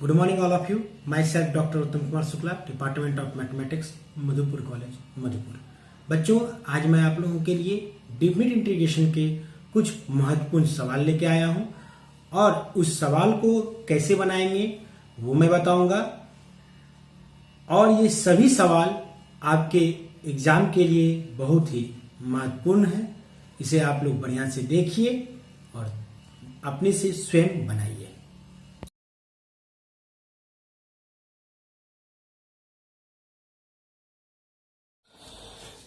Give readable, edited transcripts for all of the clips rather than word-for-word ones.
Good morning all of you. Myself doctor Uttam Kumar Shukla, department of mathematics, Madhupur college, Madhupur. बच्चों, आज मैं आप लोगों के लिए डिफिनिट इंटीग्रेशन के कुछ महत्वपूर्ण सवाल लेके आया हूं और उस सवाल को कैसे बनाएंगे वो मैं बताऊंगा। और ये सभी सवाल आपके एग्जाम के लिए बहुत ही महत्वपूर्ण है। इसे आप लोग बढ़िया से देखिए और अपने से स्वयं बनाइए।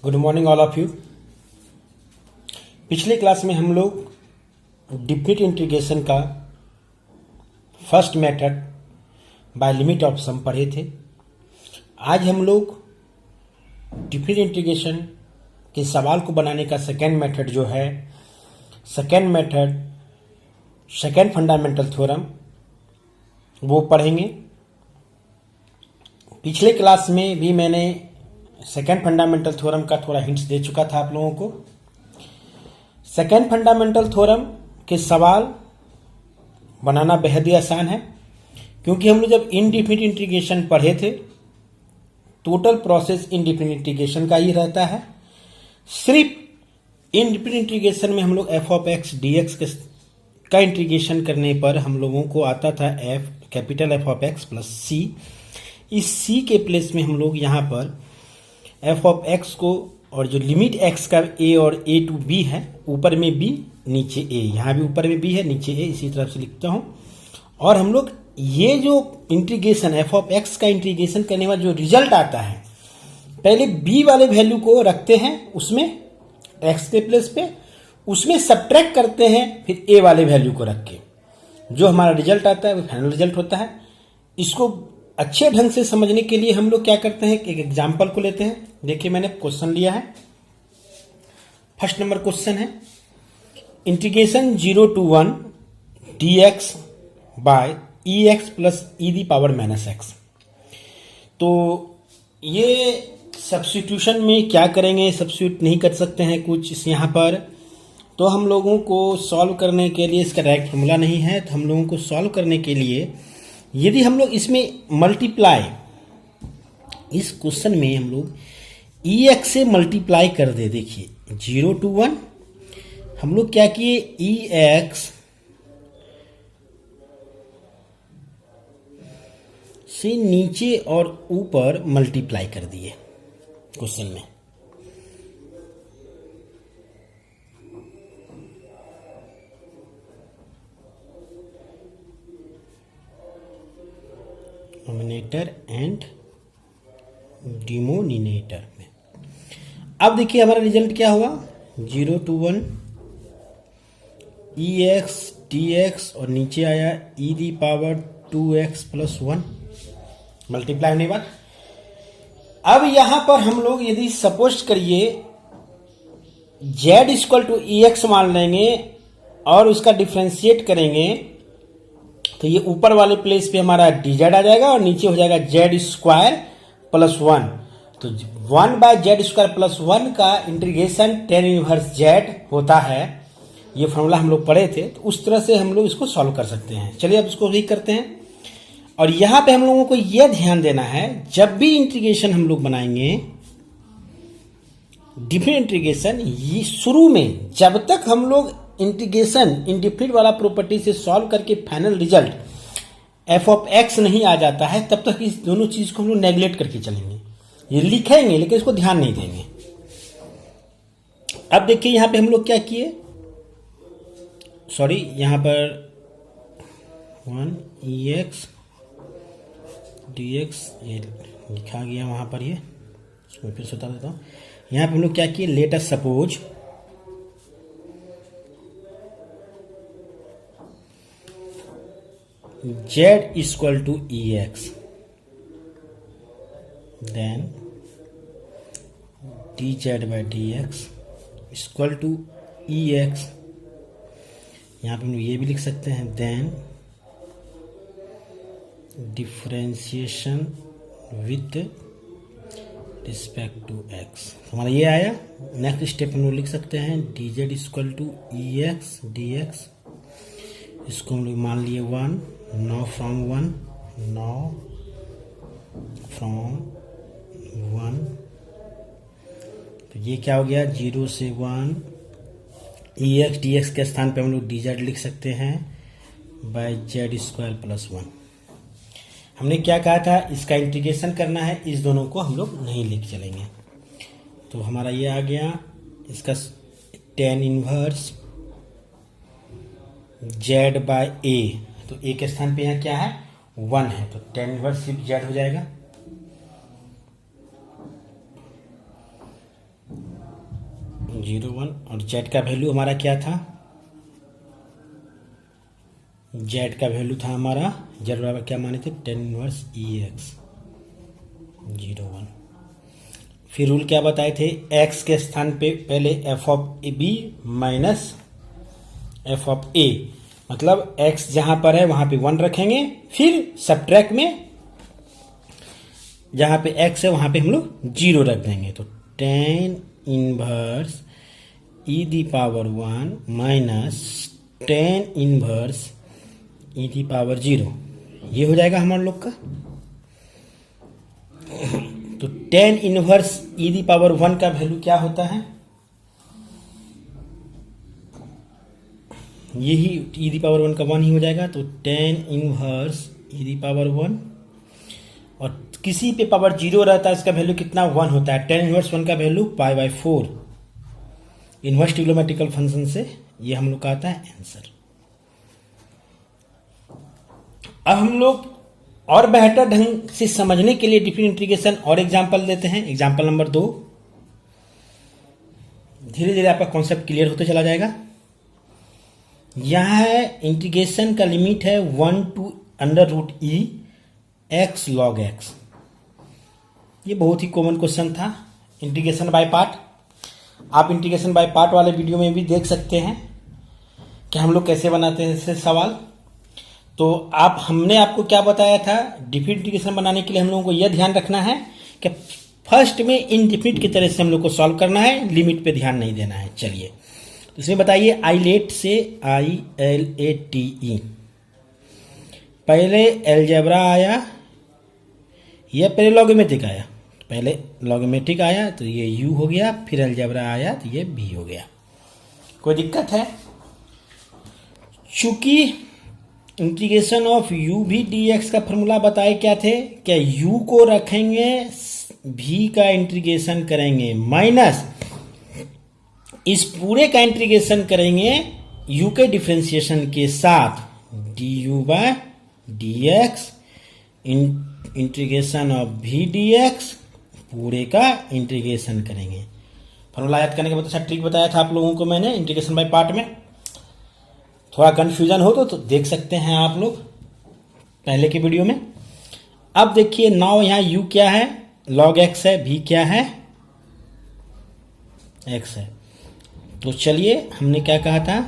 Good morning all of you. पिछले क्लास में हम लोग डिफिनिट इंटीग्रेशन का first method by limit of sum पढ़े थे। आज हम लोग डिफिनिट इंटीग्रेशन के सवाल को बनाने का सेकेंड मेथड जो है, second method second fundamental theorem, वो पढ़ेंगे। पिछले क्लास में भी मैंने सेकेंड फंडामेंटल थ्योरम का थोड़ा हिंट्स दे चुका था आप लोगों को। सेकेंड फंडामेंटल थ्योरम के सवाल बनाना बेहद ही आसान है, क्योंकि हम लोग जब इनडिफिनिट इंटीग्रेशन पढ़े थे, टोटल प्रोसेस इनडिफिनिट इंटीग्रेशन का ही रहता है। सिर्फ इनडिफिनिट इंटीग्रेशन में हम लोग F of X D X का इंटीग्रेशन करने पर हम लोगों को आता था F, capital F of X plus C. इस सी के प्लेस में हम लोग यहाँ पर एफ ऑफ एक्स को, और जो लिमिट एक्स का ए और ए टू बी है, ऊपर में बी नीचे ए, यहाँ भी ऊपर में बी है नीचे ए, इसी तरह से लिखता हूँ। और हम लोग ये जो इंटीग्रेशन एफ ऑफ एक्स का इंटीग्रेशन करने वाला जो रिजल्ट आता है, पहले बी वाले वैल्यू को रखते हैं उसमें एक्स के प्लेस पे, उसमें सब्ट्रैक्ट करते हैं, फिर ए वाले वैल्यू को रख के जो हमारा रिजल्ट आता है वो फाइनल रिजल्ट होता है। इसको अच्छे ढंग से समझने के लिए हम लोग क्या करते हैं, एक एग्जाम्पल को लेते हैं। देखिए, मैंने क्वेश्चन लिया है, फर्स्ट नंबर क्वेश्चन है integration 0 to 1 dx by e x plus e the power minus x. तो ये सब्स्टिट्यूशन में क्या करेंगे, सब्स्टिट्यूट नहीं कर सकते हैं कुछ इस यहाँ पर, तो हम लोगों को सॉल्व करने के लिए, इसका डायरेक्ट फॉर्मूला नहीं है, तो हम लोगों को सॉल्व करने के लिए यदि हम लोग इसमें मल्टीप्लाई, इस क्वेश्चन में हम लोग ई एक्स से मल्टीप्लाई कर दे। देखिए 0 to 1 हम लोग क्या किए, ई एक्स से नीचे और ऊपर मल्टीप्लाई कर दिए क्वेश्चन में। नोमिनेटर एंड डिनोमिनेटर में। अब देखिए हमारा रिजल्ट क्या हुआ, 0 to 1 E x D X और नीचे आया E the power 2x plus 1 multiply होने के बाद। अब यहां पर हम लोग यदि सपोज करिए z equal to e x मान लेंगे और उसका डिफ्रेंशिएट करेंगे, तो ये ऊपर वाले प्लेस पे हमारा dz आ जाएगा और नीचे हो जाएगा z स्क्वायर प्लस 1। तो 1 बाय जेड स्क्वायर प्लस 1 का इंटीग्रेशन tan इनवर्स z होता है। ये फॉर्मूला हम लोग पढ़े थे, तो उस तरह से हम लोग इसको सॉल्व कर सकते हैं। चलिए अब इसको भी करते हैं। और यहां पे हम लोगों को यह ध्यान देना है, जब भी इंटीग्रेशन हम लोग बनाएंगे डिफिनिट इंटीग्रेशन, ये शुरू में जब तक हम लोग इंटीग्रेशन इंडिफिनिट वाला प्रॉपर्टी से सॉल्व करके final result F of x नहीं आ जाता है, तब तक इस दोनों चीज को हम लोग नेग्लेक्ट करके चलेंगे। ये लिखेंगे लेकिन इसको ध्यान नहीं देंगे। अब देखिए यहां पे हम लोग क्या किए, सॉरी यहां पर 1 ई एक्स डी एक्स ये लिखा गया वहां पर, ये इसको फिर से बता देता हूं। यहां पे हम लोग क्या किए, let us suppose z equal to e x, then d z by d x equal to e x. यहाँ पे हम लोग ये भी लिख सकते हैं, then differentiation with respect to x. हमारा ये आया। नेक्स्ट स्टेप हम लोग लिख सकते हैं d z equal to e x D x, इसको हम लोग मान लिए 1, नाउ फ्रॉम 1 नाउ फ्रॉम 1, तो ये क्या हो गया 0 से 1, EX DX के स्थान पे हम लोग DZ लिख सकते हैं बाय Z² + 1। हमने क्या कहा था, इसका इंटीग्रेशन करना है, इस दोनों को हम लोग नहीं लेके चलेंगे। तो हमारा ये आ गया, इसका tan इनवर्स Z/A, तो A के स्थान पे यहाँ क्या है 1 है, तो tan इनवर्स सिर्फ Z हो जाएगा। जीरो 1, और Z का वैल्यू हमारा क्या था, Z का वैल्यू था हमारा Z बराबर क्या माने थे tan इनवर्स EX 0 1। फिर रूल क्या बताए थे, X के स्थान पे पहले f(b) माइनस f(a), मतलब X जहां पर है वहां पे 1 रखेंगे, फिर सब्ट्रैक्ट में जहां पे X है वहां पे हम लोग 0 रख देंगे। तो tan inverse e⁻1 minus tan inverse e⁻0, ये हो जाएगा हमारे लोग का। तो tan इनवर्स e⁻1 का वैल्यू क्या होता है, यही e⁻1 का 1 ही हो जाएगा। तो tan इनवर्स e⁻1, और किसी पे पावर 0 रहता है इसका वैल्यू कितना 1 होता है। tan इनवर्स 1 का वैल्यू π/4 इनवर्स ट्रिग्नोमेट्रिकल फंक्शन से ये हम लोग का आता है आंसर। अब हम लोग और बेहतर ढंग से समझने के लिए डिफरेंट इंटीग्रेशन और एग्जांपल देते हैं। एग्जांपल नंबर 2, धीरे धीरे आपका कॉन्सेप्ट क्लियर होते चला जाएगा। यहां है इंटीग्रेशन का लिमिट है 1 to √e x log x। ये बहुत ही कॉमन क्वेश्चन था, इंटीग्रेशन बाय पार्ट। आप इंटीग्रेशन बाय पार्ट वाले वीडियो में भी देख सकते हैं कि हम लोग कैसे बनाते हैं इससे सवाल। तो हमने आपको क्या बताया था, डिफरेंट इंटीग्रेशन बनाने के लिए हम लोगों को यह ध्यान रखना है कि फर्स्ट में इनडिफिनिट की तरह से हम लोग को सॉल्व करना है, लिमिट पे ध्यान नहीं देना है। चलिए तो इसमें बताइए, आइलेट से ILATE, पहले अलजेब्रा आया या पहले लॉगरिथमिक आया, पहले लॉगरिथमिक आया तो ये u हो गया, फिर अलजेब्रा आया तो ये v हो गया। कोई दिक्कत है? चूंकि इंटीग्रेशन ऑफ u/v dx का फॉर्मूला बताए क्या थे, क्या u को रखेंगे v का इंटीग्रेशन करेंगे माइनस इस पूरे का इंटीग्रेशन करेंगे u के डिफरेंशिएशन के साथ du/dx integration of v dx पूरे का इंटीग्रेशन करेंगे। फॉर्मूला याद करने के बाद अच्छा ट्रिक बताया था आप लोगों को मैंने इंटीग्रेशन बाय पार्ट में। थोड़ा कंफ्यूजन हो तो देख सकते हैं आप लोग पहले की वीडियो में। अब देखिए नाउ यहां u क्या है log x है, v क्या है x है। तो चलिए हमने क्या कहा था,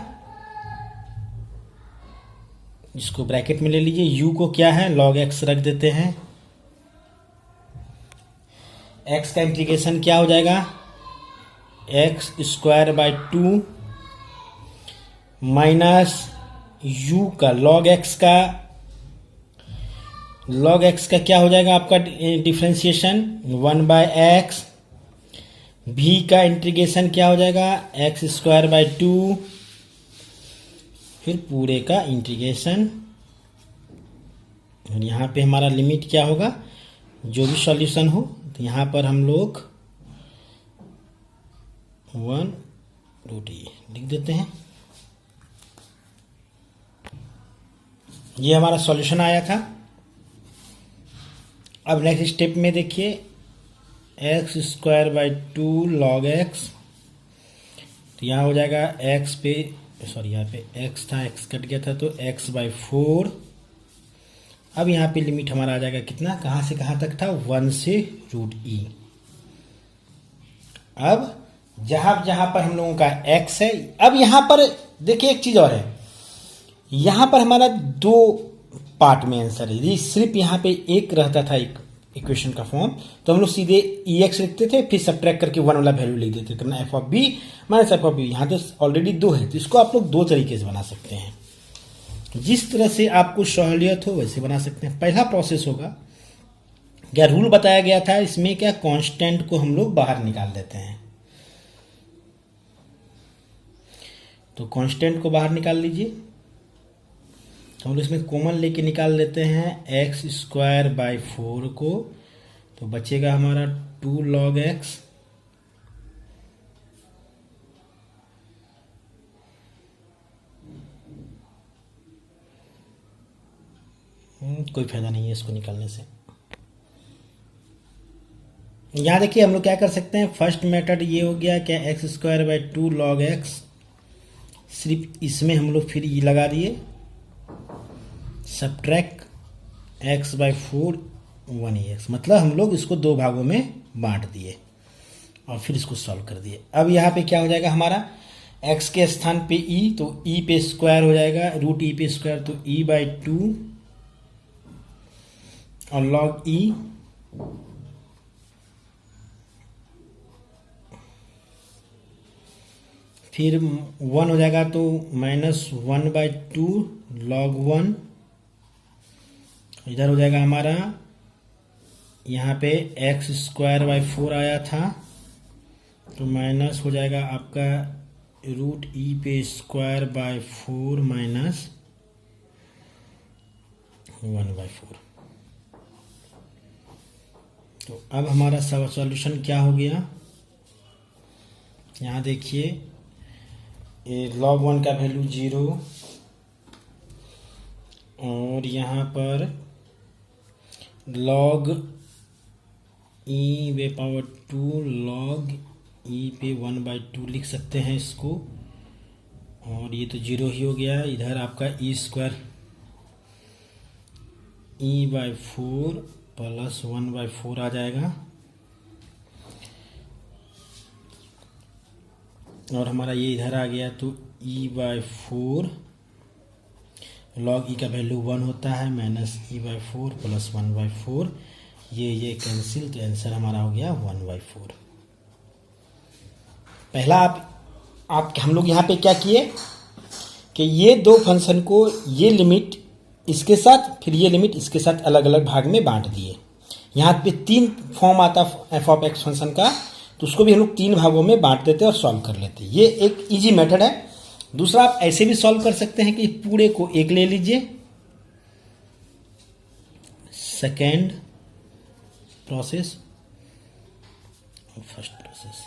इसको ब्रैकेट में ले लीजिए, u को क्या है log x रख देते हैं। x का इंटीग्रेशन क्या हो जाएगा x² / 2 माइनस u का log x का क्या हो जाएगा आपका डिफरेंशिएशन 1/x, v का इंटीग्रेशन क्या हो जाएगा x² / 2, फिर पूरे का इंटीग्रेशन। और यहाँ पे हमारा लिमिट क्या होगा, जो भी सॉल्यूशन हो तो यहाँ पर हम लोग 1√e लिख देते हैं। ये हमारा सॉल्यूशन आया था। अब नेक्स्ट स्टेप में देखिए x² / 2 log x, तो यहाँ हो जाएगा x पे सॉरी यहाँ पे x था, x कट गया था तो x/4। अब यहाँ पे लिमिट हमारा आ जाएगा कितना, कहाँ से कहाँ तक था 1 से √e। अब जहां जहां पर हम लोगों का x है, अब यहां पर देखिए एक चीज और है, यहां पर हमारा 2 पार्ट में आंसर है। यदि सिर्फ यहाँ पे एक रहता था एक इक्वेशन का फॉर्म तो हम लोग सीधे EX लिखते थे, फिर सब्ट्रैक्ट करके 1 वाला वैल्यू लिख देते थे, f(b) - f(b). यहाँ तो ऑलरेडी 2 है तो इसको आप लोग 2 तरीके से बना सकते हैं। जिस तरह से आपको सहूलियत हो वैसे बना सकते हैं। पहला प्रोसेस होगा, क्या रूल बताया गया था इसमें, क्या कांस्टेंट को हम लोग बाहर निकाल देते हैं। तो कांस्टेंट को बाहर निकाल लीजिए, हम लोग इसमें कॉमन लेके निकाल लेते हैं x²/4 को, तो बचेगा हमारा 2 log x कोई फायदा नहीं है इसको निकालने से। यहाँ देखिए हम लोग क्या कर सकते हैं, फर्स्ट मेथड ये हो गया क्या x²/2 log x, सिर्फ इसमें हम लोग फिर ये लगा दिए सब्ट्रैक्ट x/4 1x, मतलब हम लोग इसको दो भागों में बांट दिए और फिर इसको सॉल्व कर दिए। अब यहाँ पे क्या हो जाएगा हमारा, x के स्थान पे e, तो e पे स्क्वायर हो जाएगा, रूट e पे स्क्वायर, तो e/2 और log e फिर 1 हो जाएगा, तो -1/2 log 1, इधर हो जाएगा हमारा, यहाँ पे x²/4 आया था, तो माइनस हो जाएगा आपका रूट e पे स्क्वायर/4 माइनस 1/4। तो अब हमारा सब सॉल्यूशन क्या हो गया, यहाँ देखिए log 1 का वैल्यू 0 और यहाँ पर log e/2 log e पे 1/2 लिख सकते हैं इसको, और ये तो 0 ही हो गया। इधर आपका e² e/4 प्लस 1/4 आ जाएगा, और हमारा ये इधर आ गया, तो e/4 log e का वैल्यू 1 होता है, माइनस e/4 प्लस 1/4, ये कैंसिल, तो आंसर हमारा हो गया 1/4। पहला आप हम लोग यहाँ पे क्या किए कि ये दो फंक्शन को, ये लिमिट इसके साथ फिर ये लिमिट इसके साथ अलग अलग भाग में बांट दिए। यहाँ पे 3 फॉर्म आता f(x) फंक्शन का, तो उसको भी हम लोग 3 भागों में बांट देते और सॉल्व कर लेते। ये एक इजी मेथड है। दूसरा आप ऐसे भी सॉल्व कर सकते हैं कि पूरे को एक ले लीजिए, सेकेंड प्रोसेस और फर्स्ट प्रोसेस।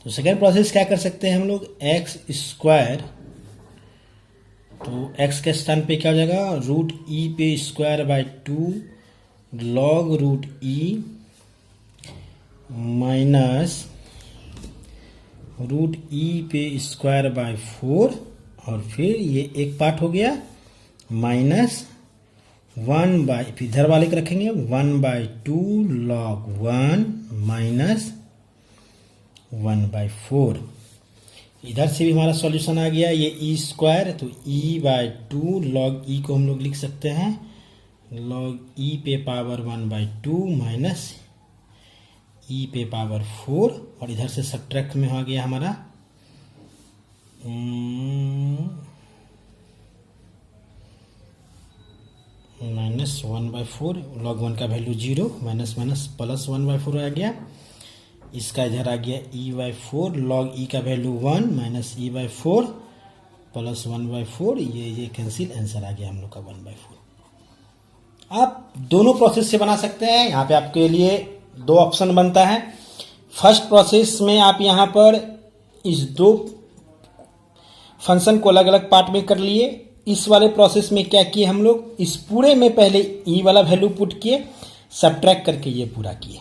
तो सेकेंड प्रोसेस क्या कर सकते हैं हम लोग, x², तो x के स्थान पे क्या हो जाएगा, रूट e पे square log root e minus root e पे स्क्वायर/4, और फिर ये एक पार्ट हो गया माइनस 1/, फिर इधर वाले को रखेंगे 1/2 log 1 माइनस 1/4। इधर से भी हमारा सॉल्यूशन आ गया, ये e², तो e/2 log e को हम लोग लिख सकते हैं log e पे पावर 1/2 माइनस e पे पावर 4, और इधर से सब्ट्रैक्ट में हो गया हमारा माइनस 1/4, log 1 का वैल्यू 0, माइनस माइनस प्लस 1/4 आ गया। इसका इधर आ गया e/4, log e का वैल्यू 1 माइनस e/4 प्लस 1/4, ये कैंसिल, आंसर आ गया हम लोग का 1/4। आप दोनों प्रोसेस से बना सकते हैं। यहाँ पे आपके लिए 2 ऑप्शन बनता है। फर्स्ट प्रोसेस में आप यहाँ पर इस 2 फंक्शन को अलग अलग पार्ट में कर लिए। इस वाले प्रोसेस में क्या किए हम लोग, इस पूरे में पहले ई वाला वैल्यू पुट किए, सब्ट्रैक्ट करके ये पूरा किए।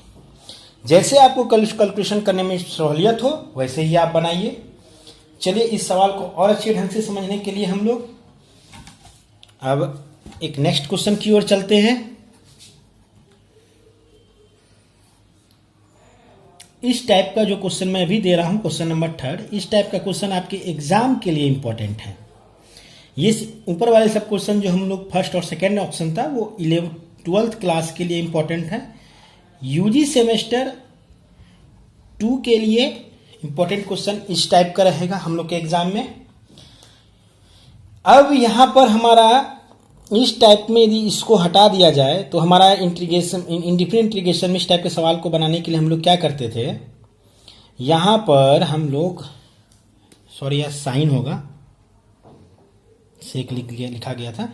जैसे आपको कैलकुलेशन करने में सहूलियत हो वैसे ही आप बनाइए। चलिए इस सवाल को और अच्छे ढंग से समझने के लिए हम लोग अब एक नेक्स्ट क्वेश्चन की ओर चलते हैं। इस टाइप का जो क्वेश्चन मैं अभी दे रहा हूं, क्वेश्चन नंबर 3, इस टाइप का क्वेश्चन आपके एग्जाम के लिए इंपॉर्टेंट है। ये ऊपर वाले सब क्वेश्चन जो हम लोग फर्स्ट और सेकेंड ऑप्शन था वो 12th क्लास के लिए इंपॉर्टेंट है। यूजी सेमेस्टर 2 के लिए इंपॉर्टेंट क्वेश्चन इस टाइप का रहेगा हम लोग के एग्जाम में। अब यहाँ पर हमारा इस टाइप में यदि इसको हटा दिया जाए तो हमारा इंटीग्रेशन इंडिफरेंट इंटीग्रेशन में इस टाइप के सवाल को बनाने के लिए हम लोग क्या करते थे, यहाँ पर हम लोग सॉरी यह साइन होगा, सेक लिखा गया था,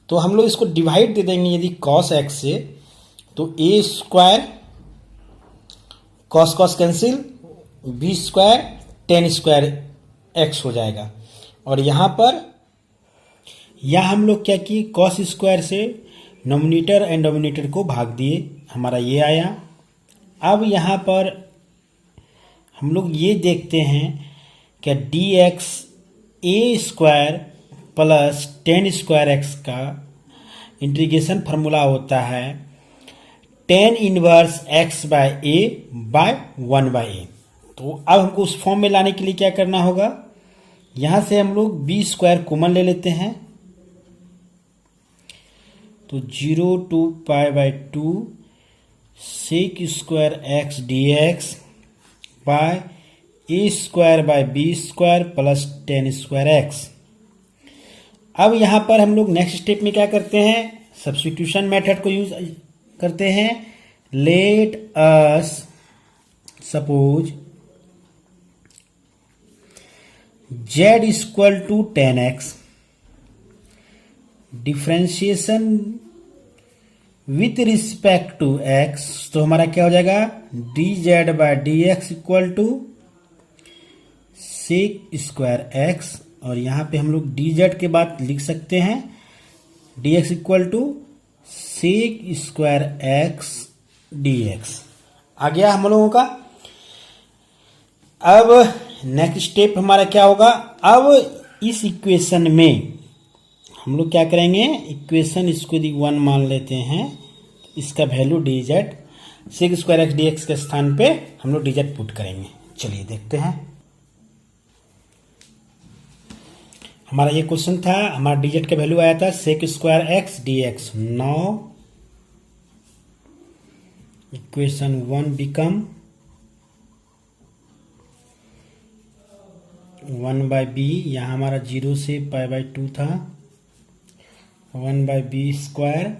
तो हम लोग इसको डिवाइड दे देंगे यदि कॉस एक्स से, तो A square cos cos cancel, B square tan square X हो जाएगा। और यहाँ पर हम लोग क्या किए, कॉस स्क्वायर से नोमिनेटर एंड डोमिनेटर को भाग दिए, हमारा ये आया। अब यहाँ पर हम लोग ये देखते हैं कि D X A square plus tan square X का इंटीग्रेशन फार्मूला होता है tan inverse X by A by one by A. तो अब हमको उस फॉर्म में लाने के लिए क्या करना होगा, यहाँ से हम लोग बी स्क्वायर कॉमन ले लेते हैं, तो 0 two pi by 2 sec square x D x by A square by B square plus tan square x. अब यहाँ पर हम लोग नेक्स्ट स्टेप में क्या करते हैं, सब्स्टिट्यूशन मेथड को यूज करते हैं। Let us suppose z equal to 10x, differentiation with respect to x, तो हमारा क्या हो जाएगा dz by d x equal to sec square x, और यहाँ पे हम लोग dz के बाद लिख सकते हैं dx equal to sec square x dx। आ गया हम लोगों का। अब नेक्स्ट स्टेप हमारा क्या होगा, अब इस इक्वेशन में हम लोग क्या करेंगे, इक्वेशन इसको यदि 1 मान लेते हैं, इसका value dz sec square x dx के स्थान पे हम लोग dz पुट करेंगे। चलिए देखते हैं। हमारा ये क्वेश्चन था, हमारा dz का वैल्यू आया था sec square x dx। Now equation 1 become 1 by B, यहाँ हमारा 0 से पाई बाय 2 था, 1 by B square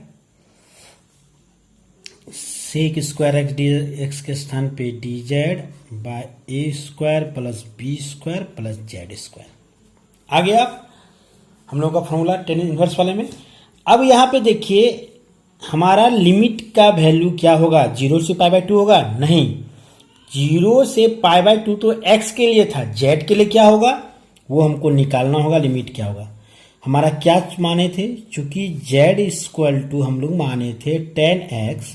sec square x D X के स्थान पे D Z by A square plus B square plus Z square. आ गया हम लोग का फॉर्मूला टेन इनवर्स वाले में। अब यहाँ पे देखिए हमारा लिमिट का वैल्यू क्या होगा, 0 से पाई बाय 2 होगा, नहीं 0 से पाई बाय 2 तो x के लिए था, z के लिए क्या होगा वो हमको निकालना होगा, लिमिट क्या होगा। हमारा क्या माने थे, चूंकि z इक्वल टू हम लोग माने थे 10x,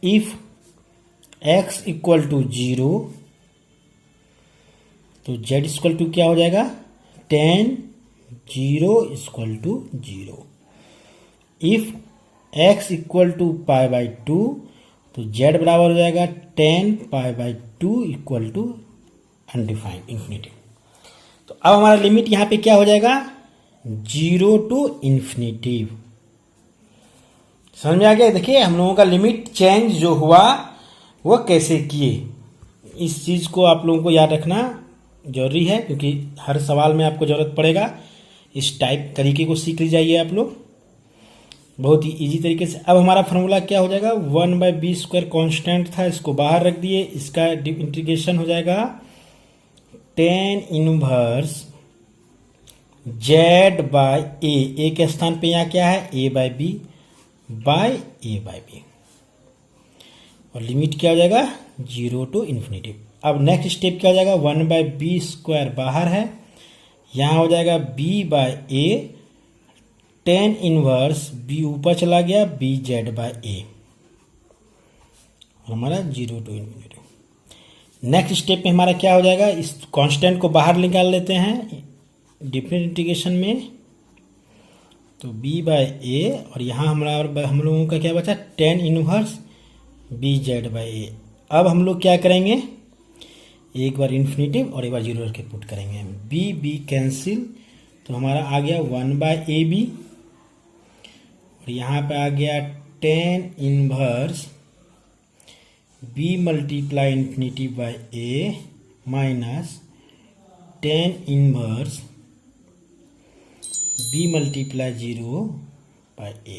if x equal to 0 तो z इक्वल टू क्या हो जाएगा 10 0 equal to 0। If x equal to pi by 2 तो z बराबर हो जाएगा 10 pi by 2 equal to undefined infinity. तो अब हमारा लिमिट यहाँ पे क्या हो जाएगा 0 टू इंफिनिटी। समझ में आ गया। देखिए हम लोगों का लिमिट चेंज जो हुआ वो कैसे किए, इस चीज को आप लोगों को याद रखना जरूरी है, क्योंकि हर सवाल में आपको जरूरत पड़ेगा। इस टाइप तरीके को सीख लीजिए आप लोग बहुत ही इजी तरीके से। अब हमारा फार्मूला क्या हो जाएगा, 1 बाय बी स्क्वायर कॉन्स्टेंट था, इसको बाहर रख दिए, इसका इंटीग्रेशन हो जाएगा 10 इनवर्स जेड बाय ए के स्थान पे यहाँ क्या है ए बाय बी और लिमिट क्या हो जाएगा 0 टू इन्फिनिटी। अब नेक्स्ट स्टेप क्या हो जाएगा 1 बाय बी स्क्वायर बाहर है, यहाँ हो जाएगा बी बाय ए, 10 इनवर्स बी ऊपर चला गया बी जेड बाय ए, हमारा 0 टू इन्फिनिटी। नेक्स्ट स्टेप में हमारा क्या हो जाएगा, इस कांस्टेंट को बाहर निकाल लेते हैं डिफरेंट इंटीग्रेशन में, तो b बाय ए और यहाँ हम लोगों का क्या बचा 10 इनवर्स बी जेड बाई ए। अब हम लोग क्या करेंगे, एक बार इन्फिनिटिव और एक बार जीरो रख के पुट करेंगे, बी कैंसिल, तो हमारा आ गया 1 बाय ए बी और यहाँ पे आ गया 10 inverse B multiply infinity by A minus 10 inverse B multiply 0/a।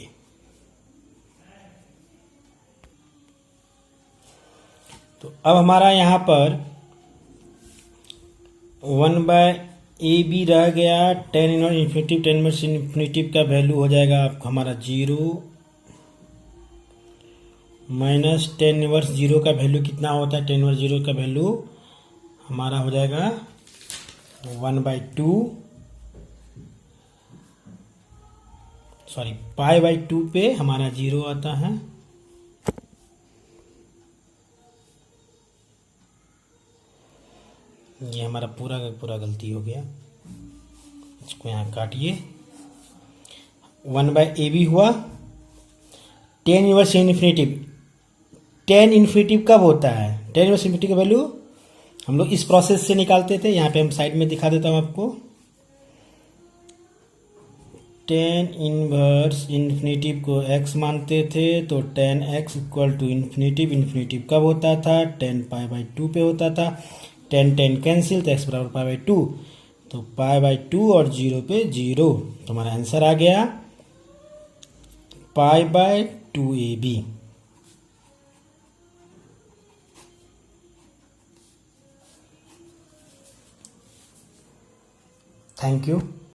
तो अब हमारा यहाँ पर 1/ab रह गया। Tan inverse infinitive, tan inverse infinitive का वैल्यू हो जाएगा आप हमारा 0 माइनस टेन इनवर्स 0 का वैल्यू कितना होता है? टेन इनवर्स 0 का वैल्यू हमारा हो जाएगा 1/2, सॉरी π/2 पे हमारा 0 आता है। ये हमारा पूरा का पूरा गलती हो गया, इसको यहाँ काटिए। 1/ab हुआ। Ten inverse infinitive, ten infinitive कब होता है? टेन इनवर्स इन्फिनिटिव का वैल्यू हम लोग इस प्रोसेस से निकालते थे। यहाँ पे हम साइड में दिखा देता हूँ आपको। टेन इनवर्स इन्फिनिटिव को x मानते थे, तो tan x equal to infinitive, infinitive कब होता था? टेन π/2 पे होता था। टेन टेन कैंसिल, तो x बराबर π/2, तो π/2 और 0 पे 0, तो हमारा आंसर आ गया π/2ab। Thank you.